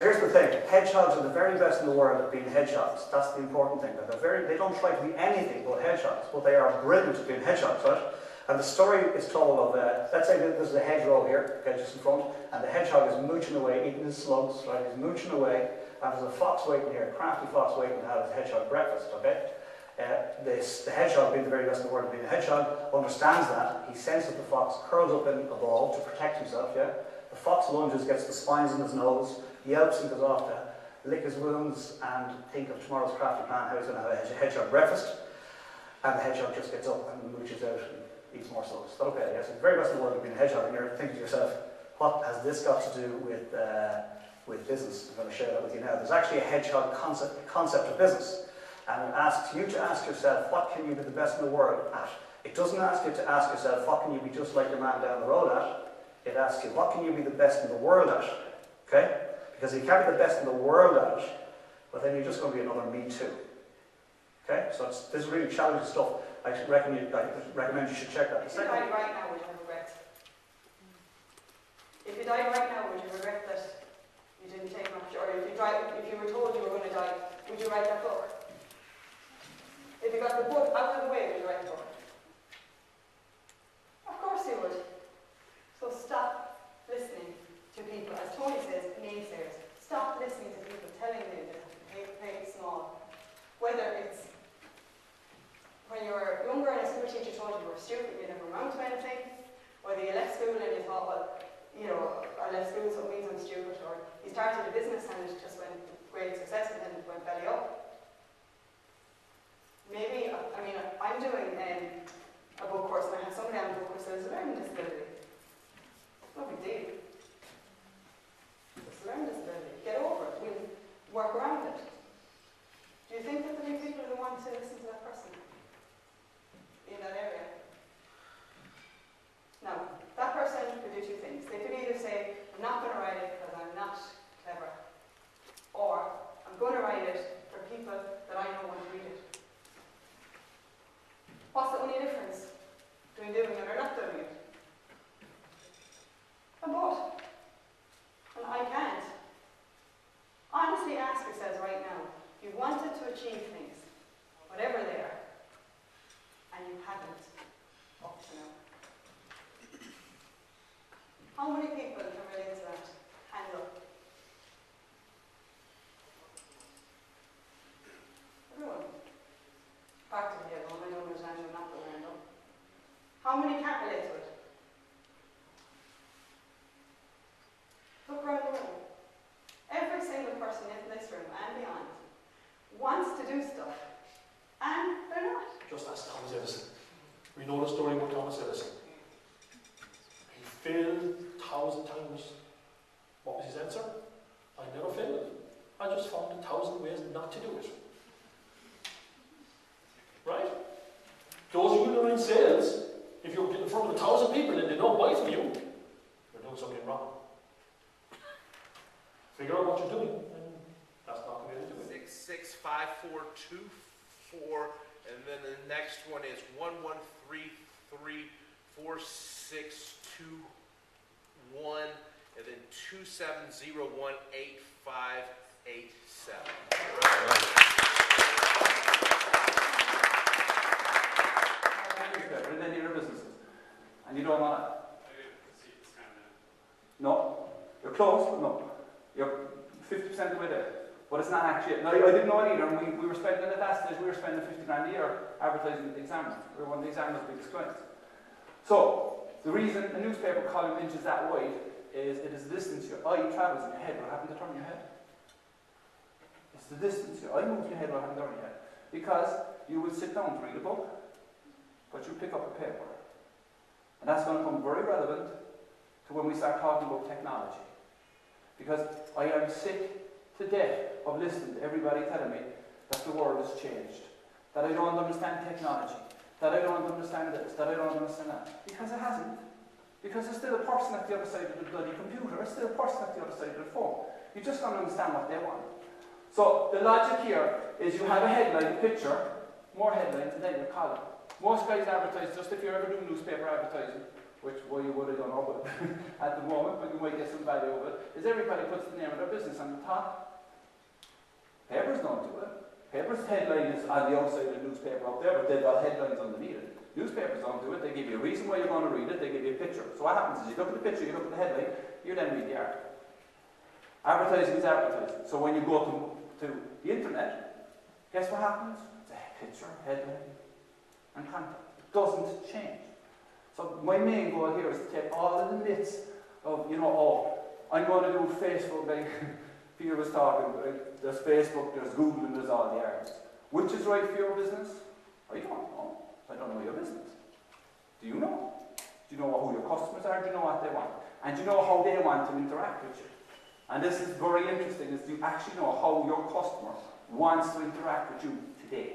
Here's the thing, hedgehogs are the very best in the world at being hedgehogs. That's the important thing. They don't try to be anything but hedgehogs, but they are brilliant at being hedgehogs, right? And the story is told of, let's say this is a hedgerow here, okay, just in front, and the hedgehog is mooching away, eating his slugs, right? He's mooching away, and there's a fox waiting here, a crafty fox waiting to have his hedgehog breakfast, okay? The hedgehog, being the very best in the world at being a hedgehog, understands that. He senses the fox curls up in a ball to protect himself, yeah? The fox lunges, gets the spines in his nose, yelps and goes off to lick his wounds and think of tomorrow's crafty plan, how he's going to have a hedgehog breakfast. And the hedgehog just gets up and mooches out and eats more slugs. Okay, yes, the very best in the world of being a hedgehog, and you're thinking to yourself, what has this got to do with business? I'm going to share that with you now. There's actually a hedgehog concept of business. And it asks you to ask yourself, what can you be the best in the world at? It doesn't ask you to ask yourself, what can you be just like your man down the road at? It asks you, what can you be the best in the world at? Okay? Because if you can't be the best in the world at it, well then you're just going to be another me too. Okay? So this is really challenging stuff. I recommend you should check that. If you died right now, would you have regret? If you died right now, would you regret that you didn't take much? Or if you were told you were going to die, would you write that book? If you got the book out of the way, would you write the book? Of course you would. So stop listening to people, as Tony says, naysayers. Stop listening to people telling you that you play it small. Whether it's when you were younger and a school teacher told you were stupid, you never amount to anything, whether you left school and you thought, well, you know, I left school so it means I'm stupid, or you started a business and it just went great success and then it went belly up. Maybe, I mean, I'm doing a book course and I have somebody on the book course that has a learning disability. No big deal. It's a learning disability. Get over it. We'll work around it. Do you think that there'll be people who want to listen to that person in that area? Now, that person could do two things. They could either say, I'm not going to write it because I'm not clever, or I'm going to write it for people that I know want to read it. What's the only difference between doing it or not doing it? I'm both. And I can't. Honestly ask yourselves right now, you wanted to achieve things, whatever they are, and you haven't up to now. How many people can relate to that? Hand up. Everyone. Practically everyone. I know there's anyone not going to hand up. How many can't relate to it? Look around the room. Every single person in this room and beyond wants to do stuff, and they're not. Just ask Thomas Edison. We know the story about Thomas Edison. He failed 1,000 times. What was his answer? I never failed. I just found 1,000 ways not to do it. Right? Those of you that are in sales, if you're in front of 1,000 people and they don't buy from you, you're doing something wrong. Figure out what you're doing, and that's not going to be able to do it. 665424, and then the next one is 11334621, and then 27018587. In any of your businesses, and you don't want to. No, you're close, but no. You're 50% of the way there. But it's not actually. Now, I didn't know it either, and we were spending at that stage, we were spending 50 grand a year advertising the exams. We were one of the examiner's biggest clients. So, the reason a newspaper column inches that wide is it is the distance your eye travels in your head. What happened to turn your head? It's the distance your eye moves in your head, what happened to turn your head. Because you will sit down to read a book, but you pick up a paper. And that's going to become very relevant to when we start talking about technology. Because I am sick to death of listening to everybody telling me that the world has changed, that I don't understand technology, that I don't understand this, that I don't understand that. Because it hasn't. Because there's still a person at the other side of the bloody computer, there's still a person at the other side of the phone. You just don't understand what they want. So the logic here is you have a headline, a picture, more headlines, and then your column. Most guys advertise, just if you're ever doing newspaper advertising, which well, you would have done all but at the moment, but you might get some value of it, is everybody puts the name of their business on the top. Papers don't do it. Papers' headline is on the outside of the newspaper up there, but they've got headlines underneath it. Newspapers don't do it. They give you a reason why you're going to read it. They give you a picture. So what happens is you look at the picture, you look at the headline, you then read the article. Advertising is advertising. So when you go to the internet, guess what happens? It's a picture, headline, and content. It doesn't change. So my main goal here is to take all of the myths of, you know, oh, I'm going to do Facebook, like Peter was talking, there's Facebook, there's Google, and there's all the others. Which is right for your business? I don't know. I don't know your business. Do you know? Do you know who your customers are? Do you know what they want? And do you know how they want to interact with you? And this is very interesting, is do you actually know how your customer wants to interact with you today?